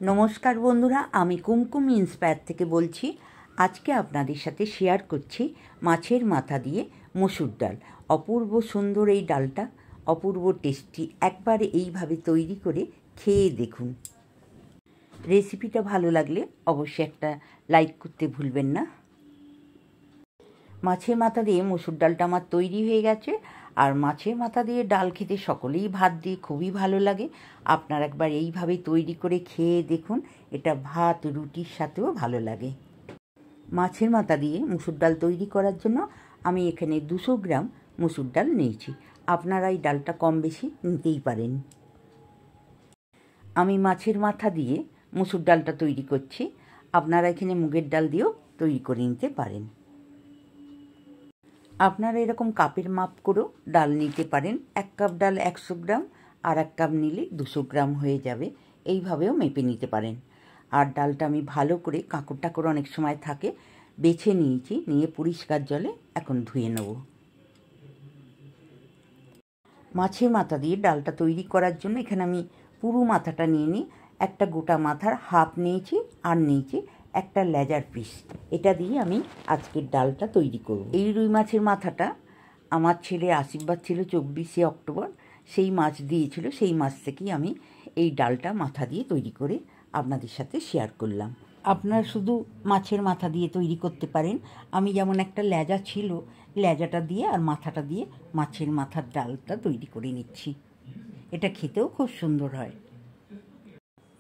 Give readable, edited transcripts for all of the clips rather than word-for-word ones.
নমস্কার বন্ধুরা, আমি কুমকুম ইন্সপায়ার থেকে বলছি। আজকে আপনাদের সাথে শেয়ার করছি মাছের মাথা দিয়ে মসুর ডাল। অপূর্ব সুন্দর এই ডালটা, অপূর্ব টেস্টি। একবার এইভাবে তৈরি করে খেয়ে দেখুন। রেসিপিটা ভালো লাগলে অবশ্যই একটা লাইক করতে ভুলবেন না। মাছের মাথা দিয়ে মসুর ডালটা আমার তৈরি হয়ে গেছে। আর মাছের মাথা দিয়ে ডাল খেতে সকলেই ভাত দিয়ে খুবই ভালো লাগে। আপনার একবার এইভাবে তৈরি করে খেয়ে দেখুন, এটা ভাত রুটির সাথেও ভালো লাগে। মাছের মাথা দিয়ে মসুর ডাল তৈরি করার জন্য আমি এখানে 200 গ্রাম মসুর ডাল নিয়েছি। আপনারা এই ডালটা কম বেশি নিতেই পারেন। আমি মাছের মাথা দিয়ে মসুর ডালটা তৈরি করছি। আপনারা এখানে মুগের ডাল দিয়েও তৈরি করে নিতে পারেন। আপনারা এরকম কাপের মাপ করেও ডাল নিতে পারেন। 1 কাপ ডাল 100 গ্রাম, আর 1 কাপ নিলে 200 গ্রাম হয়ে যাবে। এইভাবেও মেপে নিতে পারেন। আর ডালটা আমি ভালো করে, কাঁকড় টাকড় অনেক সময় থাকে, বেছে নিয়েছি। নিয়ে পরিষ্কার জলে এখন ধুয়ে নেব। মাছের মাথা দিয়ে ডালটা তৈরি করার জন্য এখানে আমি পুরো মাথাটা নিয়ে নিই। একটা গোটা মাথার হাফ নিয়েছি, আর নিয়েছি একটা লেজার পিস। এটা দিয়ে আমি আজকের ডালটা তৈরি করব। এই রুই মাছের মাথাটা আমার ছেলে আশীর্বাদ ছিল 24শে অক্টোবর, সেই মাছ দিয়েছিল। সেই মাছ থেকেই আমি এই ডালটা মাথা দিয়ে তৈরি করে আপনাদের সাথে শেয়ার করলাম। আপনারা শুধু মাছের মাথা দিয়ে তৈরি করতে পারেন। আমি যেমন একটা লেজা ছিল, লেজাটা দিয়ে আর মাথাটা দিয়ে মাছের মাথার ডালটা তৈরি করে নিচ্ছি। এটা খেতেও খুব সুন্দর হয়।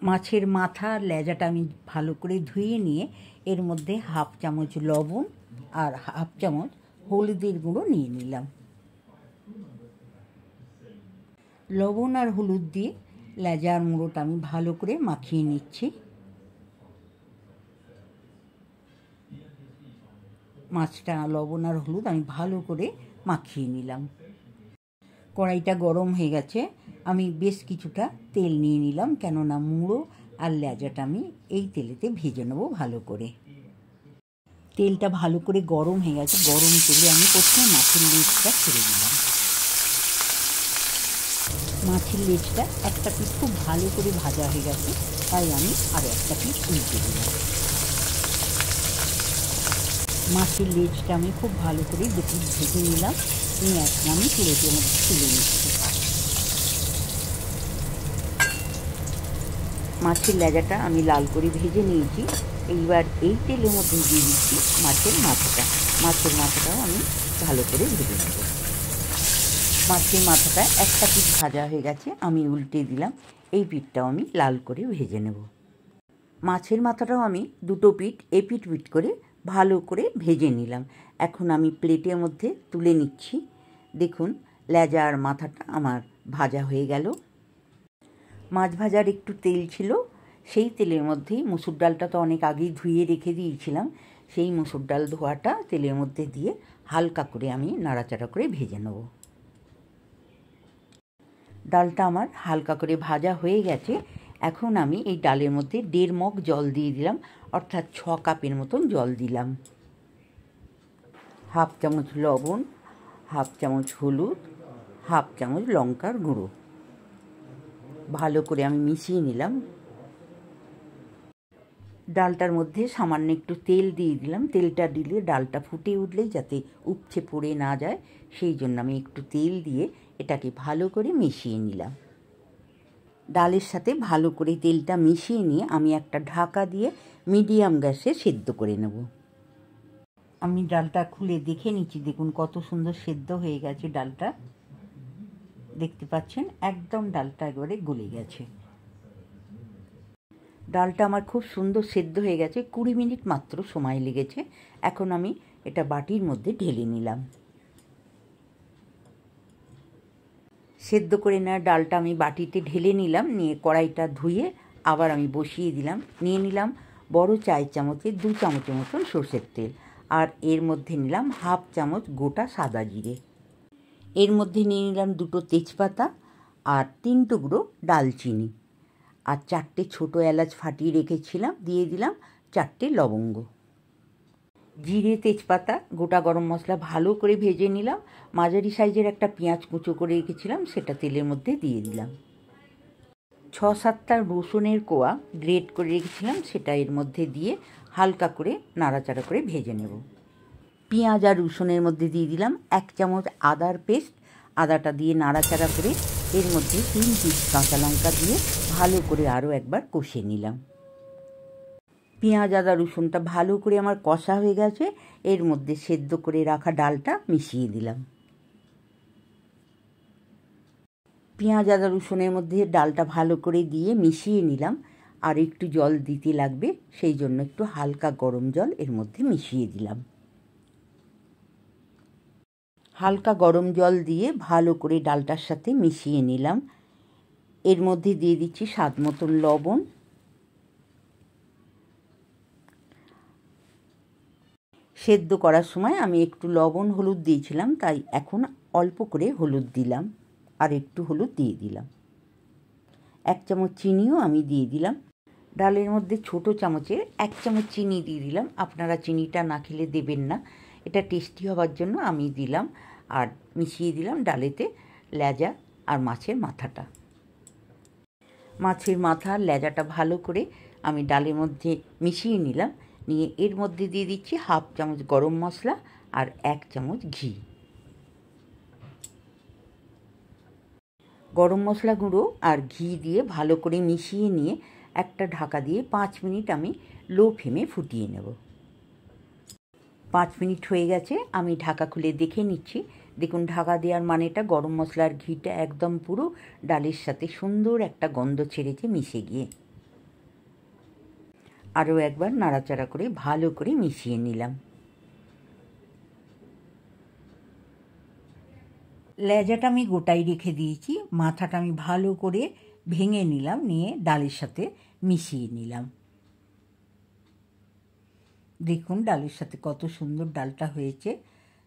মাছের মাথা আর লেজাটা আমি ভালো করে ধুয়ে নিয়ে এর মধ্যে হাফ চামচ লবণ আর হাফ চামচ হলুদের গুঁড়ো নিয়ে নিলাম। লবণ আর হলুদ দিয়ে লেজার মুড়োটা আমি ভালো করে মাখিয়ে নিচ্ছি। মাছটা লবণ আর হলুদ আমি ভালো করে মাখিয়ে নিলাম। কড়াইটা গরম হয়ে গেছে। আমি বেশ কিছুটা তেল নিয়ে নিলাম, কেননা মুড়ো আর লেজাটা আমি এই তেলেতে ভেজে নেবো ভালো করে। তেলটা ভালো করে গরম হয়ে গেছে। গরম তেলে আমি প্রথমে মাছের লেজটা ছেড়ে দিলাম। মাছের লেজটা একটা পিস খুব ভালো করে ভাজা হয়ে গেছে, তাই আমি আরও একটা পিস উল্টে দিলাম। মাছের লেজটা আমি খুব ভালো করে দুটি ভেজে নিলাম। নিয়ে এখন আমি প্লেটের মধ্যে তুলে নিচ্ছি। মাছের লেজাটা আমি লাল করে ভেজে নিয়েছি। এইবার এই তেলের মধ্যে দিয়ে দিচ্ছি মাছের মাথাটা। মাছের মাথাটাও আমি ভালো করে ভেজে নেব। মাছের মাথাটা একটা পিঠ ভাজা হয়ে গেছে, আমি উল্টে দিলাম। এই পিঠটাও আমি লাল করে ভেজে নেব। মাছের মাথাটাও আমি দুটো পিঠ এপিঠ পিঠ করে ভালো করে ভেজে নিলাম। এখন আমি প্লেটের মধ্যে তুলে নিচ্ছি। দেখুন, লেজা আর মাথাটা আমার ভাজা হয়ে গেল। মাছ ভাজার একটু তেল ছিল, সেই তেলের মধ্যেই মসুর ডালটা তো অনেক আগেই ধুয়ে রেখে দিয়েছিলাম। সেই মসুর ডাল ধোয়াটা তেলের মধ্যে দিয়ে হালকা করে আমি নাড়াচাড়া করে ভেজে নেব। ডালটা আমার হালকা করে ভাজা হয়ে গেছে। এখন আমি এই ডালের মধ্যে 1.5 মগ জল দিয়ে দিলাম, অর্থাৎ 6 কাপের মতন জল দিলাম। হাফ চামচ লবণ, হাফ চামচ হলুদ, হাফ চামচ লঙ্কার গুঁড়ো ভালো করে আমি মিশিয়ে নিলাম। ডালটার মধ্যে সামান্য একটু তেল দিয়ে দিলাম। তেলটা দিলে ডালটা ফুটে উঠলেই যাতে উপচে পড়ে না যায়, সেই জন্য আমি একটু তেল দিয়ে এটাকে ভালো করে মিশিয়ে নিলাম। ডালের সাথে ভালো করে তেলটা মিশিয়ে নিয়ে আমি একটা ঢাকা দিয়ে মিডিয়াম গ্যাসে সেদ্ধ করে নেব। আমি ডালটা খুলে দেখে নিচ্ছি। দেখুন কত সুন্দর সেদ্ধ হয়ে গেছে ডালটা। দেখতে পাচ্ছেন একদম ডালটা একেবারে গলে গেছে। ডালটা আমার খুব সুন্দর সেদ্ধ হয়ে গেছে। 20 মিনিট মাত্র সময় লেগেছে। এখন আমি এটা বাটির মধ্যে ঢেলে নিলাম। সেদ্ধ করে নেওয়া ডালটা আমি বাটিতে ঢেলে নিলাম। নিয়ে কড়াইটা ধুয়ে আবার আমি বসিয়ে দিলাম। নিয়ে নিলাম বড় চায়ের চামচে 2 চামচের মতন সর্ষের তেল, আর এর মধ্যে নিলাম হাফ চামচ গোটা সাদা জিরে। এর মধ্যে নিয়ে নিলাম 2টো তেজপাতা আর 3 টুকরো ডালচিনি, আর 4টে ছোটো এলাচ ফাটিয়ে রেখেছিলাম, দিয়ে দিলাম 4টে লবঙ্গ। জিরে, তেজপাতা, গোটা গরম মশলা ভালো করে ভেজে নিলাম। মাঝারি সাইজের একটা পেঁয়াজ কুচো করে রেখেছিলাম, সেটা তেলের মধ্যে দিয়ে দিলাম। 6-7টা রসুনের কোয়া গ্রেট করে রেখেছিলাম, সেটা এর মধ্যে দিয়ে হালকা করে নাড়াচাড়া করে ভেজে নেব। পেঁয়াজ আর রসুনের মধ্যে দিয়ে দিলাম 1 চামচ আদার পেস্ট। আদাটা দিয়ে নাড়াচাড়া করে এর মধ্যে 3 পিস কাঁচা লঙ্কা দিয়ে ভালো করে আরও একবার কষে নিলাম। পেঁয়াজ আদা রসুনটা ভালো করে আমার কষা হয়ে গেছে। এর মধ্যে সেদ্ধ করে রাখা ডালটা মিশিয়ে দিলাম। পেঁয়াজ আদা রসুনের মধ্যে ডালটা ভালো করে দিয়ে মিশিয়ে নিলাম। আর একটু জল দিতে লাগবে, সেই জন্য একটু হালকা গরম জল এর মধ্যে মিশিয়ে দিলাম। হালকা গরম জল দিয়ে ভালো করে ডালটার সাথে মিশিয়ে নিলাম। এর মধ্যে দিয়ে দিচ্ছি স্বাদ মতন লবণ। সেদ্ধ করার সময় আমি একটু লবণ হলুদ দিয়েছিলাম, তাই এখন অল্প করে হলুদ দিলাম, আর একটু হলুদ দিয়ে দিলাম। 1 চামচ চিনিও আমি দিয়ে দিলাম। ডালের মধ্যে ছোট চামচের 1 চামচ চিনি দিয়ে দিলাম। আপনারা চিনিটা না খেলে দেবেন না, এটা টেস্টি হওয়ার জন্য আমি দিলাম। আর মিশিয়ে দিলাম ডালেতে লেজা আর মাছের মাথাটা। মাছের মাথা লেজাটা ভালো করে আমি ডালের মধ্যে মিশিয়ে নিলাম। নিয়ে এর মধ্যে দিয়ে দিচ্ছি 1/2 চামচ গরম মশলা আর 1 চামচ ঘি। গরম মশলা গুঁড়ো আর ঘি দিয়ে ভালো করে মিশিয়ে নিয়ে একটা ঢাকা দিয়ে 5 মিনিট আমি লো ফ্লেমে ফুটিয়ে নেব। 5 মিনিট হয়ে গেছে, আমি ঢাকা খুলে দেখে নিচ্ছি। দেখুন, ঢাকা দেওয়ার মানেটা গরম মশলার ঘিটা একদম পুরো ডালের সাথে সুন্দর একটা গন্ধ ছেড়েছে মিশে গিয়ে। আরও একবার নাড়াচাড়া করে ভালো করে মিশিয়ে নিলাম। লেজাটা আমি গোটাই রেখে দিয়েছি, মাথাটা আমি ভালো করে ভেঙে নিলাম, নিয়ে ডালের সাথে মিশিয়ে নিলাম। দেখুন ডালের সাথে কত সুন্দর ডালটা হয়েছে।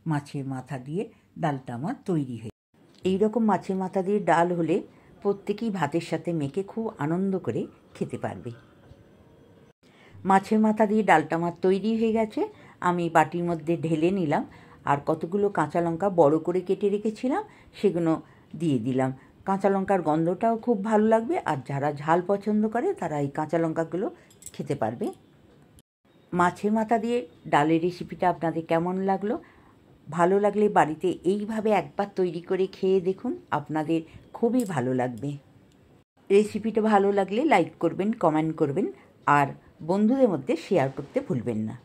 মাছের মাথা দিয়ে ডালটা আমার তৈরি হয়েছে। এই রকম মাছের মাথা দিয়ে ডাল হলে প্রত্যেকেই ভাতের সাথে মেখে খুব আনন্দ করে খেতে পারবে। মাছের মাথা দিয়ে ডালটা আমার তৈরি হয়ে গেছে। আমি বাটির মধ্যে ঢেলে নিলাম। আর কতগুলো কাঁচা লঙ্কা বড় করে কেটে রেখেছিলাম, সেগুলো দিয়ে দিলাম। কাঁচা লঙ্কার গন্ধটাও খুব ভালো লাগবে, আর যারা ঝাল পছন্দ করে তারা এই কাঁচা লঙ্কাগুলো খেতে পারবে। মাছের মাথা দিয়ে ডালের রেসিপিটা আপনাদের কেমন লাগলো? ভালো লাগলে বাড়িতে এইভাবে একবার তৈরি করে খেয়ে দেখুন, আপনাদের খুবই ভালো লাগবে। রেসিপিটা ভালো লাগলে লাইক করবেন, কমেন্ট করবেন, আর বন্ধুদের মধ্যে শেয়ার করতে ভুলবেন না।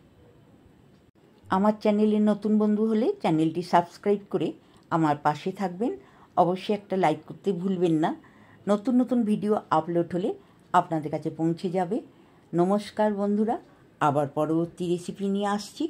আমার চ্যানেলে নতুন বন্ধু হলে চ্যানেলটি সাবস্ক্রাইব করে আমার পাশে থাকবেন। অবশ্যই একটা লাইক করতে ভুলবেন না। নতুন নতুন ভিডিও আপলোড হলে আপনাদের কাছে পৌঁছে যাবে। নমস্কার বন্ধুরা, আবার পরবর্তী রেসিপি নিয়ে আসছি।